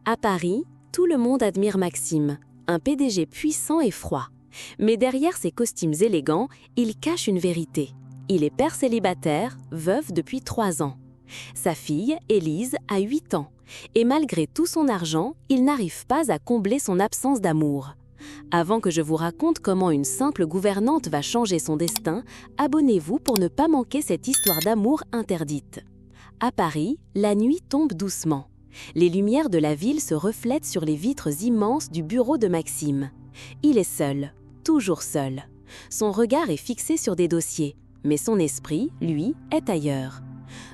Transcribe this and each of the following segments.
À Paris, tout le monde admire Maxime, un PDG puissant et froid. Mais derrière ses costumes élégants, il cache une vérité. Il est père célibataire, veuf depuis 3 ans. Sa fille, Élise, a 8 ans. Et malgré tout son argent, il n'arrive pas à combler son absence d'amour. Avant que je vous raconte comment une simple gouvernante va changer son destin, abonnez-vous pour ne pas manquer cette histoire d'amour interdite. À Paris, la nuit tombe doucement. Les lumières de la ville se reflètent sur les vitres immenses du bureau de Maxime. Il est seul, toujours seul. Son regard est fixé sur des dossiers, mais son esprit, lui, est ailleurs.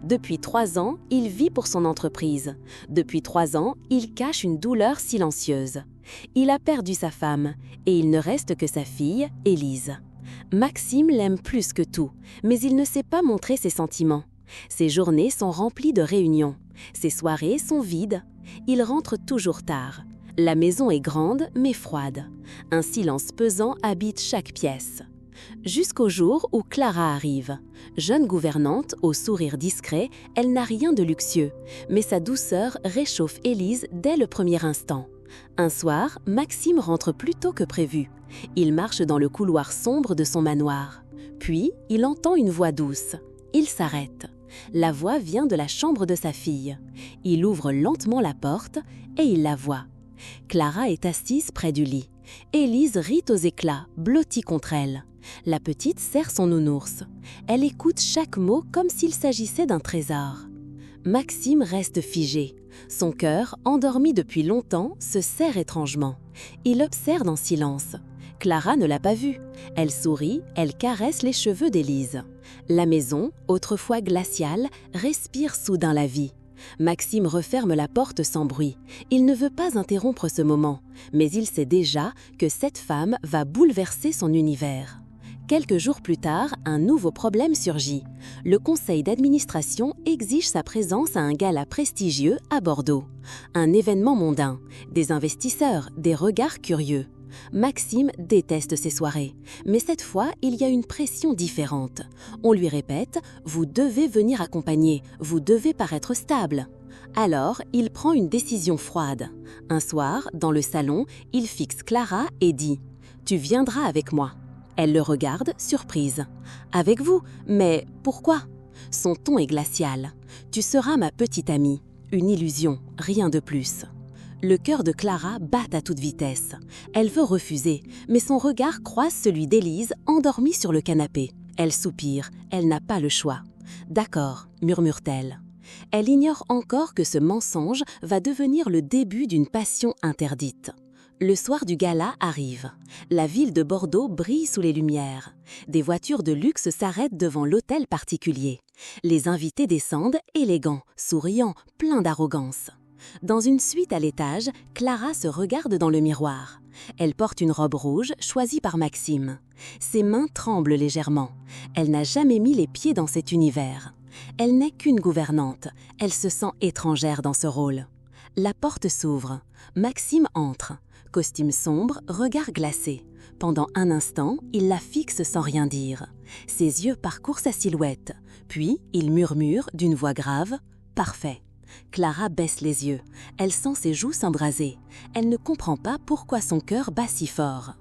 Depuis 3 ans, il vit pour son entreprise. Depuis 3 ans, il cache une douleur silencieuse. Il a perdu sa femme, et il ne reste que sa fille, Élise. Maxime l'aime plus que tout, mais il ne sait pas montrer ses sentiments. Ses journées sont remplies de réunions. Ses soirées sont vides. Il rentre toujours tard. La maison est grande, mais froide. Un silence pesant habite chaque pièce. Jusqu'au jour où Clara arrive. Jeune gouvernante, au sourire discret, elle n'a rien de luxueux, mais sa douceur réchauffe Élise dès le premier instant. Un soir, Maxime rentre plus tôt que prévu. Il marche dans le couloir sombre de son manoir. Puis, il entend une voix douce. Il s'arrête. La voix vient de la chambre de sa fille. Il ouvre lentement la porte et il la voit. Clara est assise près du lit. Élise rit aux éclats, blottie contre elle. La petite serre son nounours. Elle écoute chaque mot comme s'il s'agissait d'un trésor. Maxime reste figé. Son cœur, endormi depuis longtemps, se serre étrangement. Il observe en silence. Clara ne l'a pas vu. Elle sourit, elle caresse les cheveux d'Élise. La maison, autrefois glaciale, respire soudain la vie. Maxime referme la porte sans bruit. Il ne veut pas interrompre ce moment, mais il sait déjà que cette femme va bouleverser son univers. Quelques jours plus tard, un nouveau problème surgit. Le conseil d'administration exige sa présence à un gala prestigieux à Bordeaux. Un événement mondain, des investisseurs, des regards curieux. Maxime déteste ces soirées, mais cette fois, il y a une pression différente. On lui répète « Vous devez venir accompagner, vous devez paraître stable ». Alors, il prend une décision froide. Un soir, dans le salon, il fixe Clara et dit « Tu viendras avec moi ». Elle le regarde, surprise. « Avec vous? Mais pourquoi ?» Son ton est glacial. « Tu seras ma petite amie. » Une illusion, rien de plus. Le cœur de Clara bat à toute vitesse. Elle veut refuser, mais son regard croise celui d'Élise, endormie sur le canapé. Elle soupire, elle n'a pas le choix. « D'accord », murmure-t-elle. Elle ignore encore que ce mensonge va devenir le début d'une passion interdite. Le soir du gala arrive. La ville de Bordeaux brille sous les lumières. Des voitures de luxe s'arrêtent devant l'hôtel particulier. Les invités descendent, élégants, souriants, pleins d'arrogance. Dans une suite à l'étage, Clara se regarde dans le miroir. Elle porte une robe rouge choisie par Maxime. Ses mains tremblent légèrement. Elle n'a jamais mis les pieds dans cet univers. Elle n'est qu'une gouvernante. Elle se sent étrangère dans ce rôle. La porte s'ouvre. Maxime entre. Costume sombre, regard glacé. Pendant un instant, il la fixe sans rien dire. Ses yeux parcourent sa silhouette. Puis, il murmure d'une voix grave « Parfait ». Clara baisse les yeux. Elle sent ses joues s'embraser. Elle ne comprend pas pourquoi son cœur bat si fort.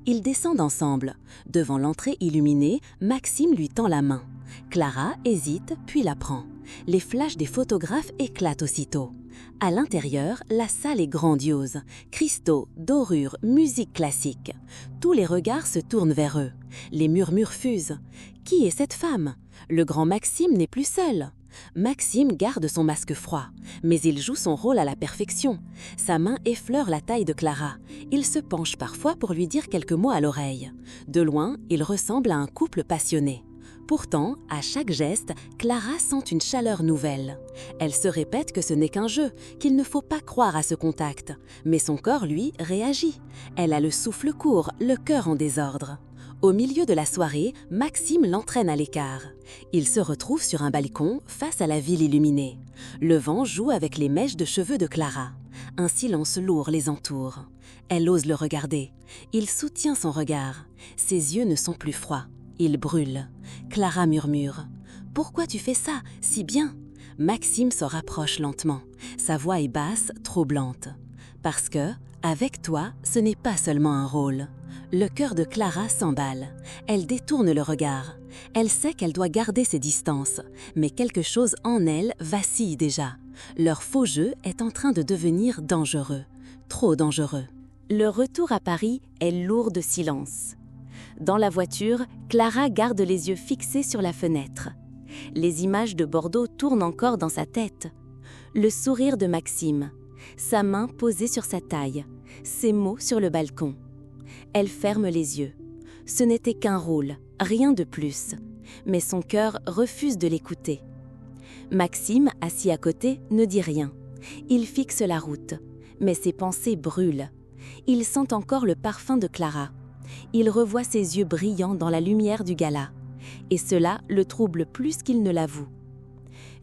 Ils descendent ensemble. Devant l'entrée illuminée, Maxime lui tend la main. Clara hésite, puis la prend. Les flashs des photographes éclatent aussitôt. À l'intérieur, la salle est grandiose. Cristaux, dorures, musique classique. Tous les regards se tournent vers eux. Les murmures fusent. Qui est cette femme? Le grand Maxime n'est plus seul. Maxime garde son masque froid, mais il joue son rôle à la perfection. Sa main effleure la taille de Clara. Il se penche parfois pour lui dire quelques mots à l'oreille. De loin, il ressemble à un couple passionné. Pourtant, à chaque geste, Clara sent une chaleur nouvelle. Elle se répète que ce n'est qu'un jeu, qu'il ne faut pas croire à ce contact. Mais son corps, lui, réagit. Elle a le souffle court, le cœur en désordre. Au milieu de la soirée, Maxime l'entraîne à l'écart. Ils se retrouvent sur un balcon, face à la ville illuminée. Le vent joue avec les mèches de cheveux de Clara. Un silence lourd les entoure. Elle ose le regarder. Il soutient son regard. Ses yeux ne sont plus froids. Ils brûlent. Clara murmure. « Pourquoi tu fais ça, si bien ?» Maxime se rapproche lentement. Sa voix est basse, troublante. Parce que, avec toi, ce n'est pas seulement un rôle. Le cœur de Clara s'emballe. Elle détourne le regard. Elle sait qu'elle doit garder ses distances, mais quelque chose en elle vacille déjà. Leur faux jeu est en train de devenir dangereux. Trop dangereux. Le retour à Paris est lourd de silence. Dans la voiture, Clara garde les yeux fixés sur la fenêtre. Les images de Bordeaux tournent encore dans sa tête. Le sourire de Maxime, sa main posée sur sa taille, ses mots sur le balcon. Elle ferme les yeux. Ce n'était qu'un rôle, rien de plus. Mais son cœur refuse de l'écouter. Maxime, assis à côté, ne dit rien. Il fixe la route, mais ses pensées brûlent. Il sent encore le parfum de Clara. Il revoit ses yeux brillants dans la lumière du gala. Et cela le trouble plus qu'il ne l'avoue.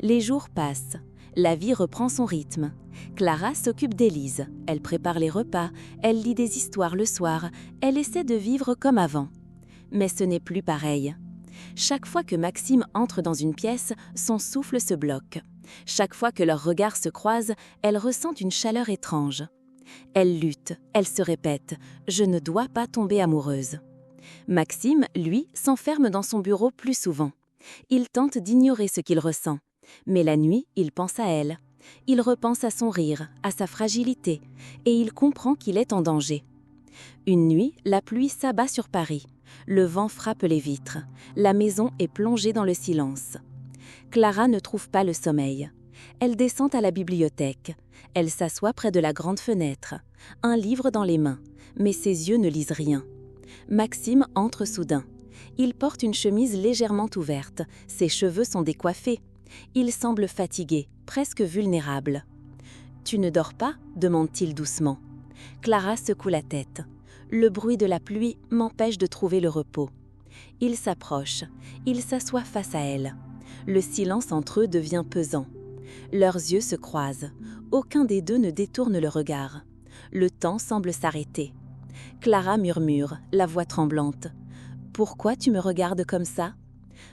Les jours passent. La vie reprend son rythme. Clara s'occupe d'Élise. Elle prépare les repas, elle lit des histoires le soir, elle essaie de vivre comme avant. Mais ce n'est plus pareil. Chaque fois que Maxime entre dans une pièce, son souffle se bloque. Chaque fois que leurs regards se croisent, elle ressent une chaleur étrange. Elle lutte, elle se répète « Je ne dois pas tomber amoureuse ». Maxime, lui, s'enferme dans son bureau plus souvent. Il tente d'ignorer ce qu'il ressent. Mais la nuit, il pense à elle. Il repense à son rire, à sa fragilité, et il comprend qu'il est en danger. Une nuit, la pluie s'abat sur Paris. Le vent frappe les vitres. La maison est plongée dans le silence. Clara ne trouve pas le sommeil. Elle descend à la bibliothèque. Elle s'assoit près de la grande fenêtre. Un livre dans les mains, mais ses yeux ne lisent rien. Maxime entre soudain. Il porte une chemise légèrement ouverte. Ses cheveux sont décoiffés. Il semble fatigué, presque vulnérable. « Tu ne dors pas ?» demande-t-il doucement. Clara secoue la tête. Le bruit de la pluie m'empêche de trouver le repos. Il s'approche. Il s'assoit face à elle. Le silence entre eux devient pesant. Leurs yeux se croisent. Aucun des deux ne détourne le regard. Le temps semble s'arrêter. Clara murmure, la voix tremblante. « Pourquoi tu me regardes comme ça ?»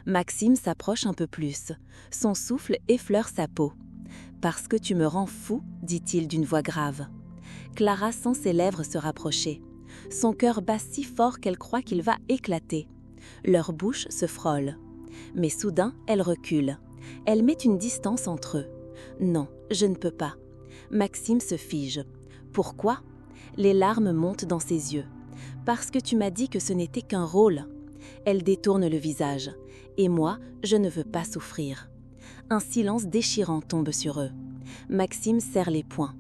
Maxime s'approche un peu plus. Son souffle effleure sa peau. « Parce que tu me rends fou », dit-il d'une voix grave. Clara sent ses lèvres se rapprocher. Son cœur bat si fort qu'elle croit qu'il va éclater. Leurs bouches se frôlent. Mais soudain, elle recule. Elle met une distance entre eux. « Non, je ne peux pas. » Maxime se fige. « Pourquoi ?» Les larmes montent dans ses yeux. « Parce que tu m'as dit que ce n'était qu'un rôle. » Elle détourne le visage. « Et moi, je ne veux pas souffrir. » Un silence déchirant tombe sur eux. Maxime serre les poings.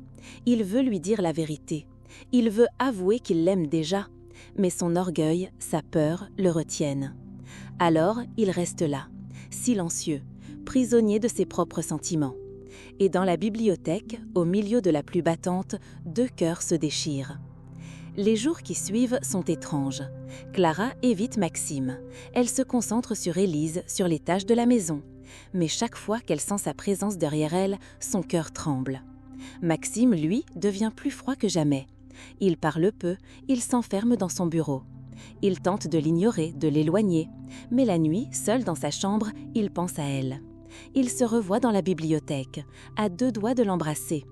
Il veut lui dire la vérité. Il veut avouer qu'il l'aime déjà. Mais son orgueil, sa peur, le retiennent. Alors, il reste là, silencieux, prisonnier de ses propres sentiments. Et dans la bibliothèque, au milieu de la pluie battante, deux cœurs se déchirent. Les jours qui suivent sont étranges. Clara évite Maxime. Elle se concentre sur Élise, sur les tâches de la maison. Mais chaque fois qu'elle sent sa présence derrière elle, son cœur tremble. Maxime, lui, devient plus froid que jamais. Il parle peu, il s'enferme dans son bureau. Il tente de l'ignorer, de l'éloigner. Mais la nuit, seul dans sa chambre, il pense à elle. Il se revoit dans la bibliothèque, à deux doigts de l'embrasser.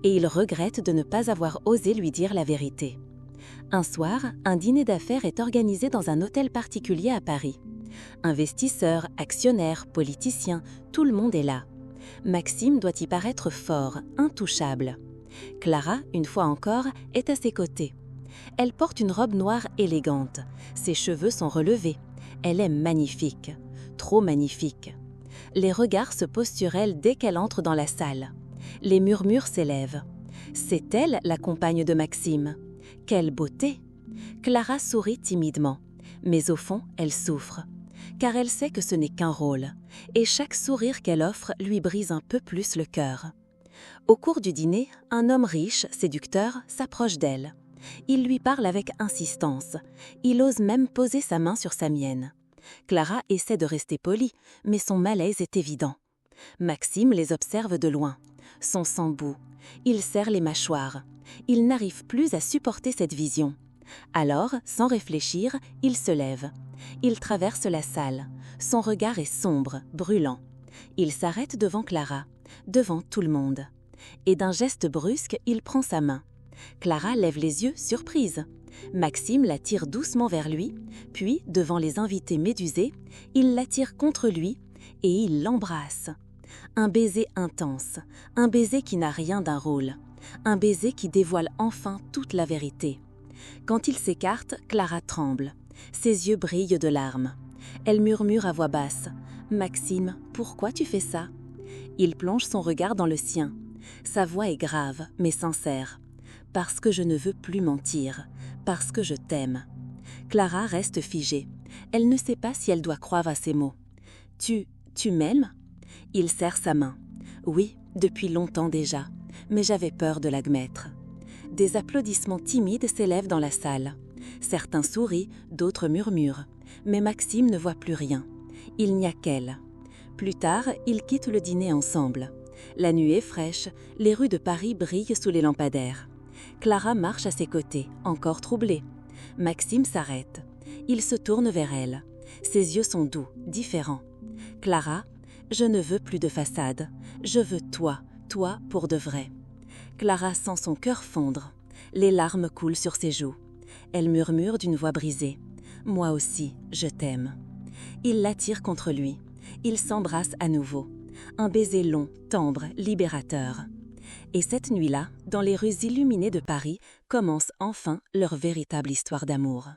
Et il regrette de ne pas avoir osé lui dire la vérité. Un soir, un dîner d'affaires est organisé dans un hôtel particulier à Paris. Investisseurs, actionnaires, politiciens, tout le monde est là. Maxime doit y paraître fort, intouchable. Clara, une fois encore, est à ses côtés. Elle porte une robe noire élégante. Ses cheveux sont relevés. Elle est magnifique, trop magnifique. Les regards se posent sur elle dès qu'elle entre dans la salle. Les murmures s'élèvent. C'est elle la compagne de Maxime. Quelle beauté! Clara sourit timidement, mais au fond, elle souffre. Car elle sait que ce n'est qu'un rôle, et chaque sourire qu'elle offre lui brise un peu plus le cœur. Au cours du dîner, un homme riche, séducteur, s'approche d'elle. Il lui parle avec insistance. Il ose même poser sa main sur sa mienne. Clara essaie de rester polie, mais son malaise est évident. Maxime les observe de loin. Son sang bout. Il serre les mâchoires. Il n'arrive plus à supporter cette vision. Alors, sans réfléchir, il se lève. Il traverse la salle. Son regard est sombre, brûlant. Il s'arrête devant Clara, devant tout le monde. Et d'un geste brusque, il prend sa main. Clara lève les yeux, surprise. Maxime l'attire doucement vers lui, puis, devant les invités médusés, il l'attire contre lui et il l'embrasse. Un baiser intense, un baiser qui n'a rien d'un rôle, un baiser qui dévoile enfin toute la vérité. Quand il s'écarte, Clara tremble. Ses yeux brillent de larmes. Elle murmure à voix basse « Maxime, pourquoi tu fais ça ?» Il plonge son regard dans le sien. Sa voix est grave, mais sincère. « Parce que je ne veux plus mentir, parce que je t'aime. » Clara reste figée. Elle ne sait pas si elle doit croire à ces mots. « Tu m'aimes ?» Il serre sa main. « Oui, depuis longtemps déjà, mais j'avais peur de l'admettre. » Des applaudissements timides s'élèvent dans la salle. Certains sourient, d'autres murmurent. Mais Maxime ne voit plus rien. Il n'y a qu'elle. Plus tard, ils quittent le dîner ensemble. La nuit est fraîche, les rues de Paris brillent sous les lampadaires. Clara marche à ses côtés, encore troublée. Maxime s'arrête. Il se tourne vers elle. Ses yeux sont doux, différents. « Clara, je ne veux plus de façade. Je veux toi pour de vrai. » Clara sent son cœur fondre. Les larmes coulent sur ses joues. Elle murmure d'une voix brisée. « Moi aussi, je t'aime. » Il l'attire contre lui. Ils s'embrassent à nouveau. Un baiser long, tendre, libérateur. Et cette nuit-là, dans les rues illuminées de Paris, commence enfin leur véritable histoire d'amour.